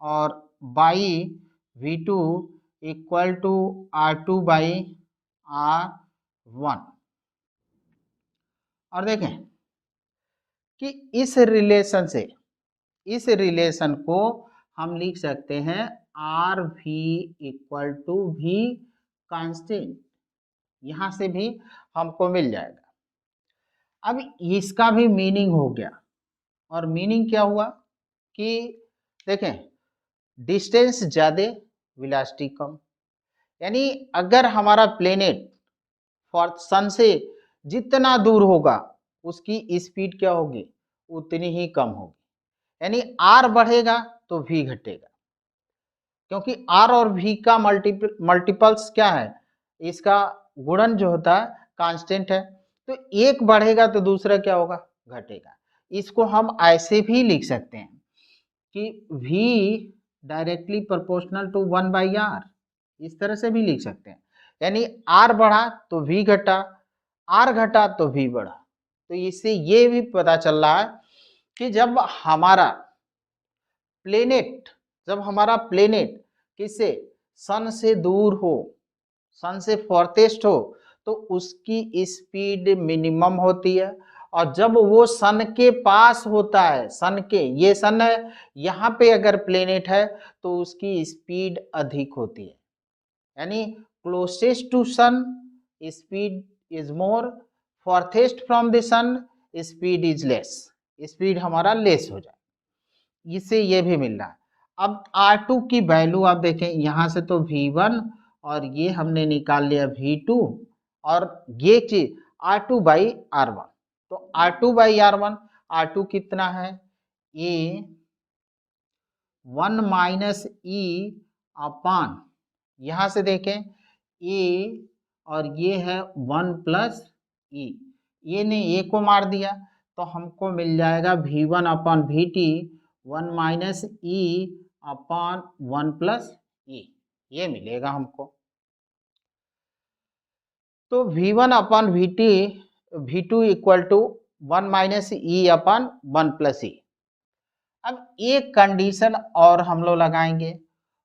और by v2 equal to r2 by r1। और देखें कि इस रिलेशन को हम लिख सकते हैं R V equal to V constant, यहां से भी हमको मिल जाएगा। अब इसका भी मीनिंग हो गया, और मीनिंग क्या हुआ कि देखें डिस्टेंस ज्यादा वेलोसिटी कम, यानी अगर हमारा प्लेनेट फॉर सन से जितना दूर होगा उसकी स्पीड क्या होगी उतनी ही कम होगी, यानी आर बढ़ेगा तो वी घटेगा, क्योंकि आर और वी का मल्टीपल्स क्या है, इसका गुणन जो होता है कांस्टेंट है, तो एक बढ़ेगा तो दूसरा क्या होगा घटेगा। इसको हम ऐसे भी लिख सकते हैं कि v directly proportional to 1/r, इस तरह से भी लिख सकते हैं, यानी r बढ़ा तो v घटा, r घटा तो v बढ़ा। तो इससे ये भी पता चल रहा है कि जब हमारा प्लेनेट किससे सन से दूर हो, सन से फॉरटेस्ट हो, तो उसकी स्पीड मिनिमम होती है, और जब वो सन के पास होता है, सन के, ये सन है, यहाँ पे अगर प्लेनेट है तो उसकी स्पीड अधिक होती है, यानी closest to sun speed is more, farthest from the sun speed is less, speed हमारा लेस हो जाए, इससे ये भी मिल रहा है। अब R2 की वैल्यू आप देखें, यहाँ से तो V1 और ये हमने निकाल लिया V2, और ये चीज R2 बाई R1, तो R2 बाई R1, R2 कितना है ये 1 माइनस ई अपान, यहाँ से देखें ए और ये है 1 प्लस ई, ये ने ए को मार दिया, तो हमको मिल जाएगा V1 upon VT 1 minus E upon 1 plus E, ये मिलेगा हमको। तो V1 upon V2 equal to 1 minus E upon 1 plus E. अब एक कंडीशन और हम लोग लगाएंगे,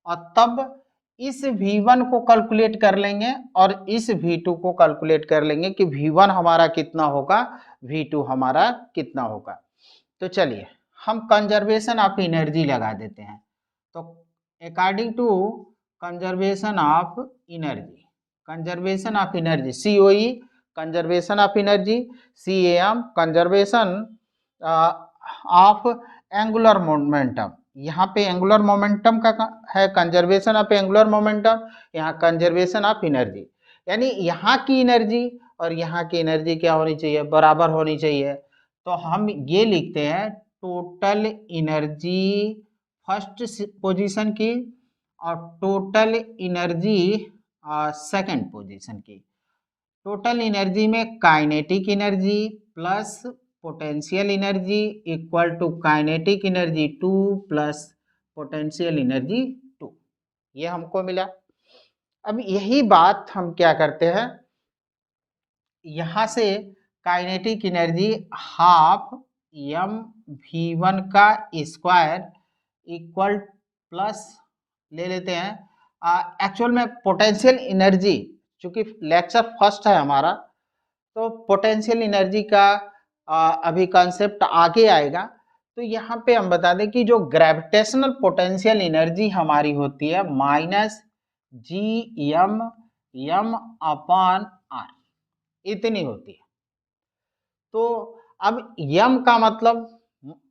और तब इस V1 को कैलकुलेट कर लेंगे और इस V2 को कैलकुलेट कर लेंगे कि V1 हमारा कितना होगा, V2 हमारा कितना होगा। तो चलिए हम कंजर्वेशन ऑफ एनर्जी लगा देते हैं। तो according to conservation of energy, COE conservation of energy, CAM conservation of angular momentum, यहाँ पे एंगुलर मोमेंटम का है कंजर्वेशन ऑफ एंगुलर मोमेंटम, यहाँ कंजर्वेशन ऑफ एनर्जी, यानी यहाँ की एनर्जी और यहाँ की एनर्जी क्या होनी चाहिए, बराबर होनी चाहिए। तो हम ये लिखते हैं टोटल एनर्जी फर्स्ट पोजीशन की और टोटल एनर्जी सेकंड पोजीशन की। टोटल एनर्जी में kinetic energy plus potential energy equal to kinetic energy 2 plus potential energy 2, ये हमको मिला। अब यही बात हम क्या करते हैं, यहाँ से kinetic energy half M V1 का स्क्वायर इक्वल प्लस ले लेते हैं एक्चुअल में पोटेंशियल एनर्जी, चूंकि लेक्चर फर्स्ट है हमारा तो पोटेंशियल एनर्जी का अभी कॉन्सेप्ट आगे आएगा। तो यहाँ पे हम बता दें कि जो ग्रेविटेशनल पोटेंशियल एनर्जी हमारी होती है माइनस GM अपॉन R, इतनी होती है। तो अब m का मतलब,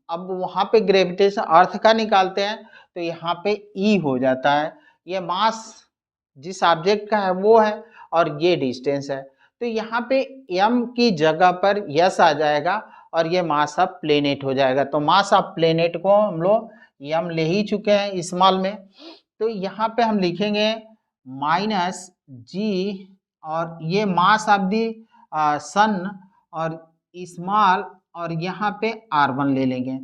अब वहां पे ग्रेविटेशन अर्थ का निकालते हैं तो यहाँ पे E हो जाता है, ये मास जिस ऑब्जेक्ट का है वो है और ये डिस्टेंस है, तो यहाँ पे m की जगह पर यस आ जाएगा और ये मास ऑफ प्लेनेट हो जाएगा। तो मास ऑफ प्लेनेट को हम लोग m ले ही चुके हैं स्मॉल में, तो यहाँ पे हम लिखेंगे माइनस जी और ये मास ऑफ दी सन और स्मॉल और यहाँ पे R1 ले लेंगे।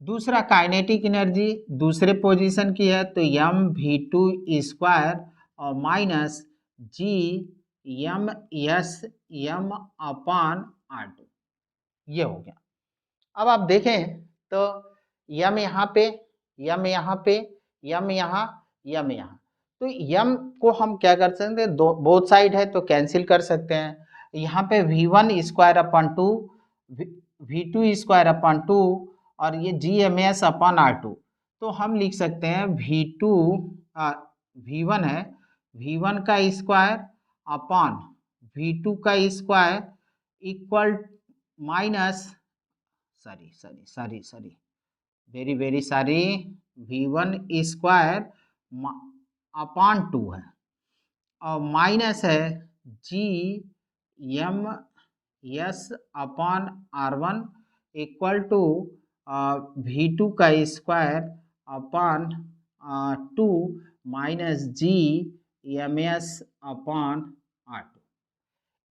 दूसरा काइनेटिक एनर्जी दूसरे पोजीशन की है तो mv2 स्क्वायर और माइनस GM अपॉन R2, ये हो गया। अब आप देखें तो m यहाँ पे, m यहाँ पे, m यहाँ, m यहाँ, तो m को हम क्या कर सकते हैं, दो बोथ साइड है तो कैंसिल कर सकते हैं। यहाँ पे V1 square upon 2, V2 square upon 2 और ये GMS अपॉन R2, तो हम लिख सकते हैं V1 है V1 का स्क्वायर अपॉन V2 का square equal minus sorry very sorry V1 square upon 2 है और माइनस है GMS upon R1 equal to V2 का square upon 2 minus GMS upon R2।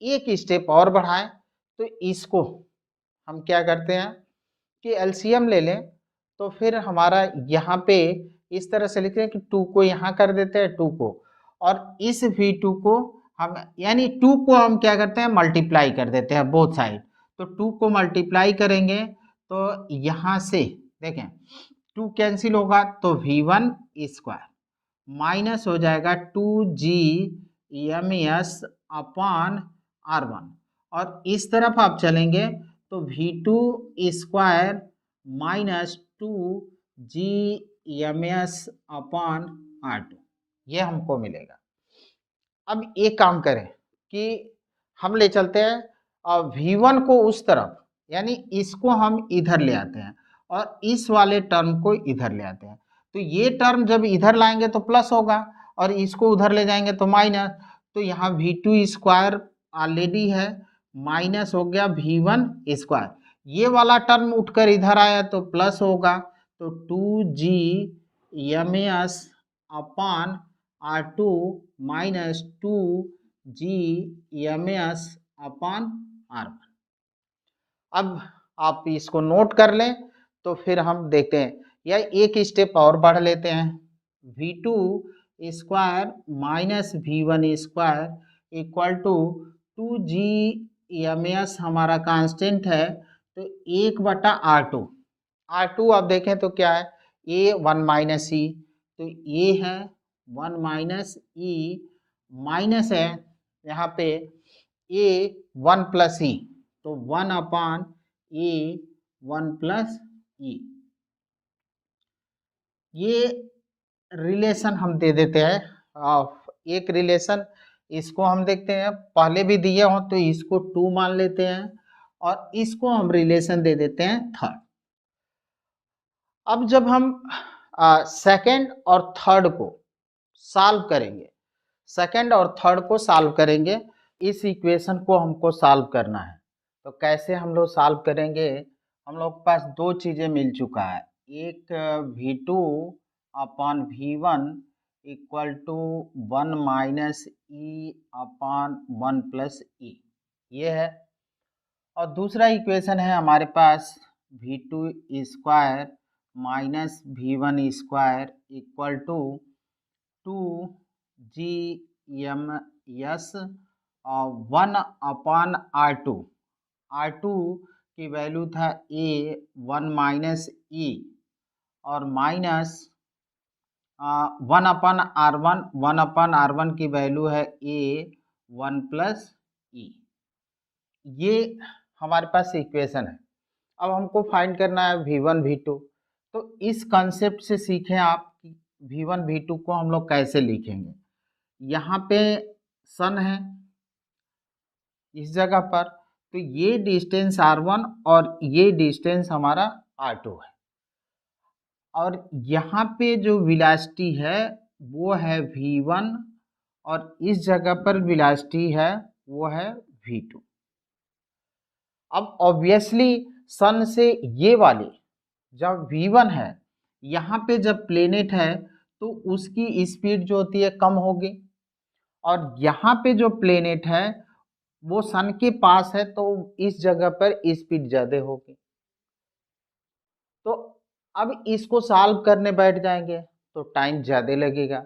एक स्टेप और बढ़ाएं तो इसको हम क्या करते हैं कि एलसीएम ले लें, तो फिर हमारा यहाँ पे इस तरह से लिखते हैं कि 2 को यहाँ कर देते हैं 2 को, और इस V2 को हम यानी 2 को हम क्या करते हैं मल्टीप्लाई कर देते हैं बोथ साइड, तो 2 को मल्टीप्लाई करेंगे तो यहाँ से देखें 2 कैंसिल होगा तो V1 स्क्वायर माइनस हो जाएगा 2GMS अपॉन R1 और इस तरफ आप चलेंगे तो V2 square minus 2GMS upon R2, ये हमको मिलेगा। अब एक काम करें कि हम ले चलते हैं और V1 को उस तरफ, यानी इसको हम इधर ले आते हैं और इस वाले टर्म को इधर ले आते हैं, तो ये टर्म जब इधर लाएंगे तो प्लस होगा और इसको उधर ले जाएंगे तो माइनस, तो यहाँ V2 स्क्वायर ऑलरेडी है माइनस हो गया V1 स्क्वायर, ये वाला टर्म उठकर इधर आया तो प्लस होगा, तो 2GMS upon R2 minus 2GMS upon R1। अब आप इसको नोट कर लें तो फिर हम देखते हैं, या एक स्टेप और बढ़ लेते हैं, V2 square minus V1 square equal to 2GMS हमारा कांस्टेंट है तो 1/R2, R2 आप देखें तो क्या है A1 माइनस E, तो ये है 1 माइनस E माइनस है यहाँ पे A1 प्लस E, तो 1 अपॉन A1 प्लस E, ये रिलेशन हम दे देते हैं। एक रिलेशन इसको हम देखते हैं, पहले भी दिए हो तो इसको 2 मान लेते हैं और इसको हम रिलेशन दे देते हैं थर्ड। अब जब हम सेकंड और थर्ड को सॉल्व करेंगे, सेकंड और थर्ड को सॉल्व करेंगे, इस इक्वेशन को हमको सॉल्व करना है, तो कैसे हम लोग सॉल्व करेंगे, हम लोग के पास दो चीज़ें मिल चुका है, एक V2 upon V1 equal to 1 minus E upon 1 plus E, ये है। और दूसरा इक्वेशन है हमारे पास v2 square minus v1 square equal to 2gms और 1 अपॉन r2। r2 की वैल्यू था a 1 माइनस ई और माइनस 1 अपन r1, 1 अपन r1 की वैल्यू है a 1 प्लस ई। ये हमारे पास इक्वेशन है। अब हमको फाइंड करना है v1 v2। तो इस कॉन्सेप्ट से सीखें आप कि v1 v2 को हम लोग कैसे लिखेंगे। यहाँ पे सन है इस जगह पर, तो ये डिस्टेंस r1 और ये डिस्टेंस हमारा r2 है। और यहाँ पे जो वेलोसिटी है वो है v1 और इस जगह पर वेलोसिटी है वो है v2। अब ऑब्वियसली सन से ये वाली जब v1 है, यहाँ पे जब प्लेनेट है तो उसकी स्पीड जो होती है कम होगी, और यहाँ पे जो प्लेनेट है वो सन के पास है तो इस जगह पर स्पीड ज़्यादा होगी। तो अब इसको सॉल्व करने बैठ जाएंगे तो टाइम ज़्यादा लगेगा।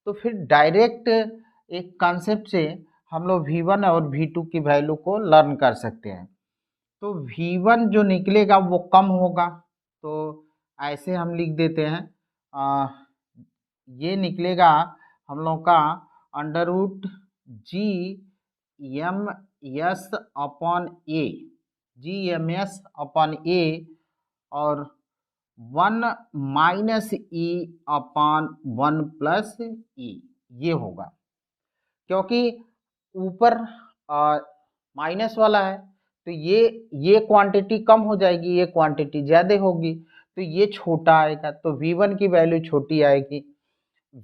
तो फिर डायरेक्ट एक कॉन्सेप्ट से हम लोग v1 और v2 की वैल्यू को लर्न कर सकते हैं। तो v1 जो निकलेगा वो कम होगा, तो ऐसे हम लिख देते हैं ये निकलेगा हम लोग का under root G M S upon A, G M S upon A और 1 minus E upon 1 plus E, ये होगा। क्योंकि ऊपर माइनस वाला है तो ये क्वांटिटी कम हो जाएगी, ये क्वांटिटी ज़्यादा होगी, तो ये छोटा आएगा, तो v1 की वैल्यू छोटी आएगी।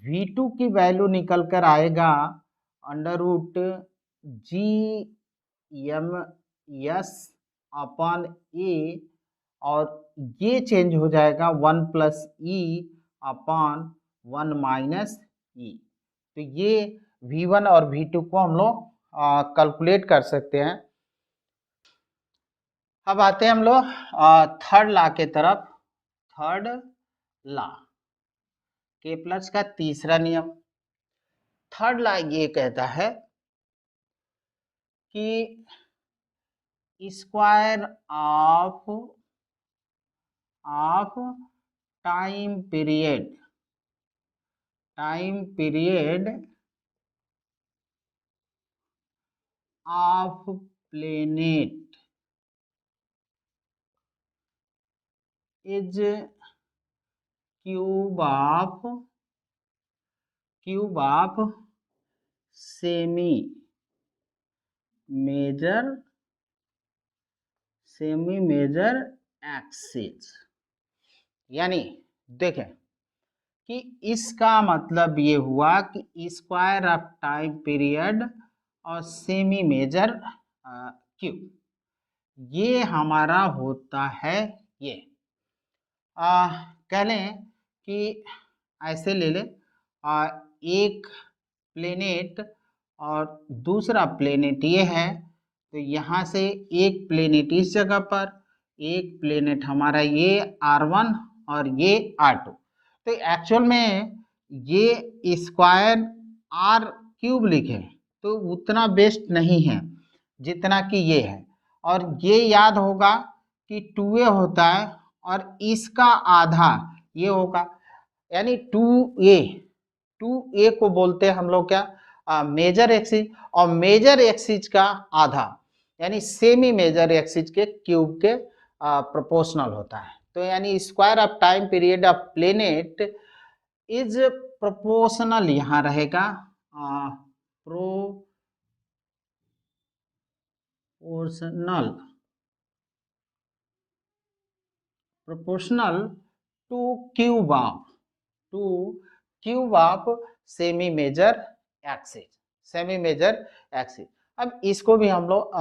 v2 की वैल्यू निकल कर आएगा under root G M S upon A और ये चेंज हो जाएगा 1 plus E upon 1 minus E. तो ये v1 और v2 को हम लोग कैलकुलेट कर सकते हैं। अब आते हैं हम लोग थर्ड लॉ के तरफ। थर्ड लॉ के प्लस का तीसरा नियम। थर्ड लॉ ये कहता है कि square of time period of planet is cube of semi major axis. यानी देखें कि इसका मतलब ये हुआ कि स्क्वायर ऑफ टाइम पीरियड और सेमी मेजर क्यूब, ये हमारा होता है ये। कह लें कि ऐसे ले लें एक प्लेनेट और दूसरा प्लेनेट ये है, तो यहाँ से एक प्लेनेट इस जगह पर, एक प्लेनेट हमारा ये r1 और ये r2। तो एक्चुअल में ये स्क्वायर r क्यूब लिखे तो उतना बेस्ट नहीं है जितना कि ये है। और ये याद होगा कि 2a होता है और इसका आधा ये होगा, यानी 2a को बोलते हैं हम लोग क्या मेजर एक्सिस, और मेजर एक्सिस का आधा यानी सेमी मेजर एक्सिस के क्यूब के प्रोपोर्शनल होता है। तो यानी square of time period of planet is proportional, यहाँ रहेगा proportional to cube of semi major axis. अब इसको भी हम लोग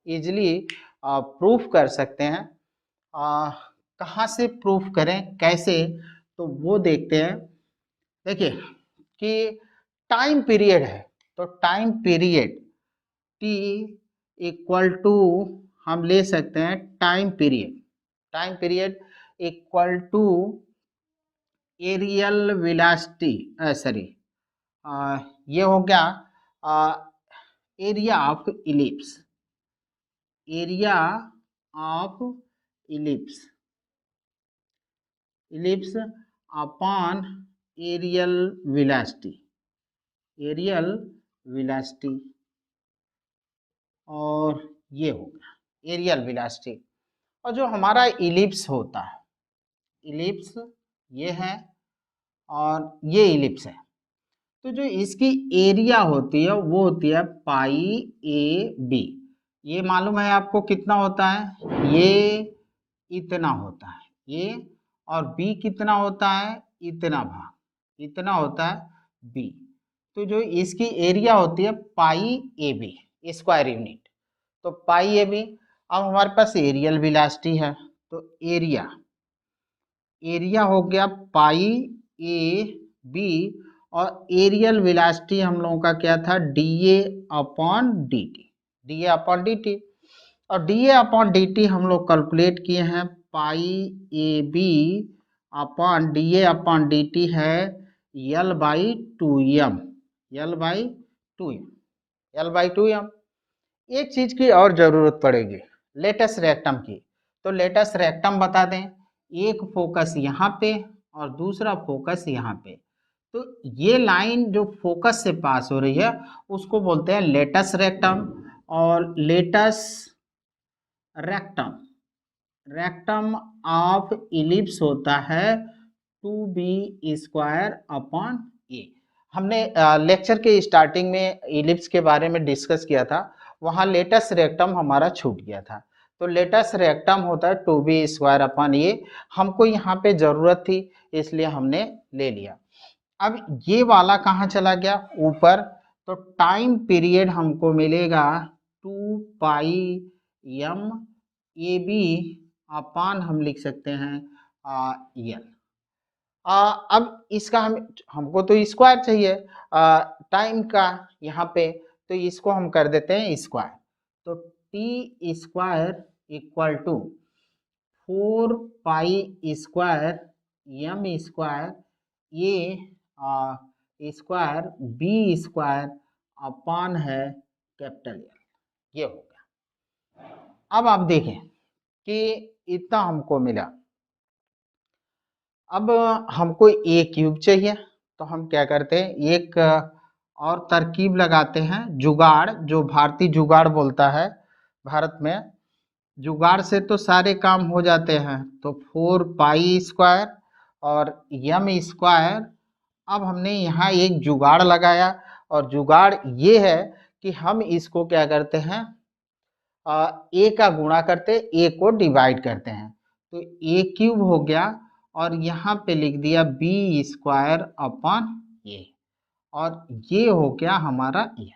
इजिली प्रूफ कर सकते हैं। कहाँ से प्रूफ करें, कैसे, तो वो देखते हैं। देखिए कि टाइम पीरियड है, तो time period T equal to हम ले सकते हैं time period equal to areal velocity, sorry ये हो गया area of ellipse, area of ellipse upon areal velocity, और ये हो गया एरियल वेलोसिटी। और जो हमारा इलिप्स होता है, इलिप्स ये है और ये इलिप्स है, तो जो इसकी एरिया होती है वो होती है पाई ए बी। ये मालूम है आपको कितना होता है, ये इतना होता है ये, और बी कितना होता है, इतना भाग, इतना होता है बी। तो जो इसकी एरिया होती है पाई ए बी स्क्वायर यूनिट, तो पाई ए बी। अब हमारे पास एरियल वेलोसिटी है, तो एरिया हो गया पाई ए बी, और एरियल वेलोसिटी हम लोगों का क्या था, D A upon D T. और D A upon D T हम लोग कैलकुलेट किए हैं, pi A B upon D A upon D T है यल बाई टू एम, एक चीज की और जरूरत पड़ेगी, लेटस रेक्टम की। तो लेटस रेक्टम बता दें, एक फोकस यहाँ पे और दूसरा फोकस यहाँ पे, तो ये लाइन जो फोकस से पास हो रही है उसको बोलते हैं लेटस रेक्टम। और लेटस रेक्टम ऑफ इलिप्स होता है 2b स्क्वायर अपॉन ए। हमने लेक्चर के स्टार्टिंग में इलिप्स के बारे में डिस्कस किया था, वहाँ लेटस रेक्टम हमारा छूट गया था। तो लेटस रेक्टम होता है 2b स्क्वायर अपॉन ए, हमको यहाँ पे ज़रूरत थी इसलिए हमने ले लिया। अब ये वाला कहाँ चला गया, ऊपर, तो टाइम पीरियड हमको मिलेगा 2 पाई एम ए बी अपान हम लिख सकते हैं यल। अब इसका हमको तो स्क्वायर चाहिए टाइम का यहाँ पे, तो इसको हम कर देते हैं स्क्वायर। तो T square equal to 4 pi square M square A square B square upon है कैपिटल एल, ये हो गया। अब आप देखें कि इतना हमको मिला। अब हमको ए क्यूब चाहिए, तो हम क्या करते हैं, एक और तरकीब लगाते हैं, जुगाड़, जो भारतीय जुगाड़ बोलता है, भारत में जुगाड़ से तो सारे काम हो जाते हैं। तो 4 पाई स्क्वायर और एम स्क्वायर। अब हमने यहाँ एक जुगाड़ लगाया, और जुगाड़ ये है कि हम इसको क्या करते हैं, ए का गुणा करते, ए को डिवाइड करते हैं, तो ए क्यूब हो गया, और यहाँ पे लिख दिया बी स्क्वायर अपॉन ए, और ये हो गया हमारा ए।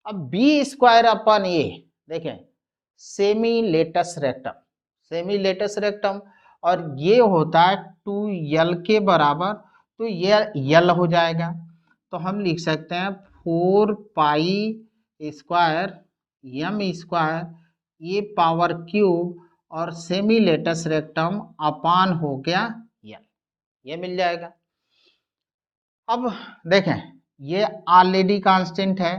अब बी स्क्वायर अपॉन ए देखें, सेमी लेटस रेक्टम, और ये होता है 2l के बराबर, तो ये यल हो जाएगा। तो हम लिख सकते हैं 4 पाई स्क्वायर एम स्क्वायर ए पावर क्यूब, और सेमी लेटस रेक्टम अपान हो गया यल, ये मिल जाएगा। अब देखें, ये ऑलरेडी कांस्टेंट है,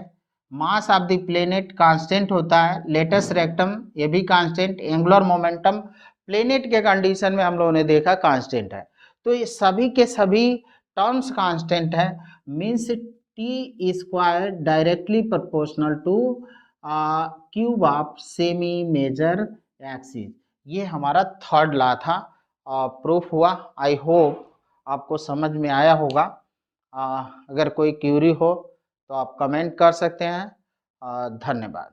mass of the planet constant होता है, लेटस रेक्टम ये भी कांस्टेंट, एंगुलर मोमेंटम प्लेनेट के कंडीशन में हम लोगों ने देखा कांस्टेंट है। तो ये सभी के सभी टर्म्स कांस्टेंट है, means T square directly proportional to cube of semi major axis. ये हमारा थर्ड लॉ था, प्रूफ हुआ। आई होप आपको समझ में आया होगा। अगर कोई क्यूरी हो तो आप कमेंट कर सकते हैं। धन्यवाद।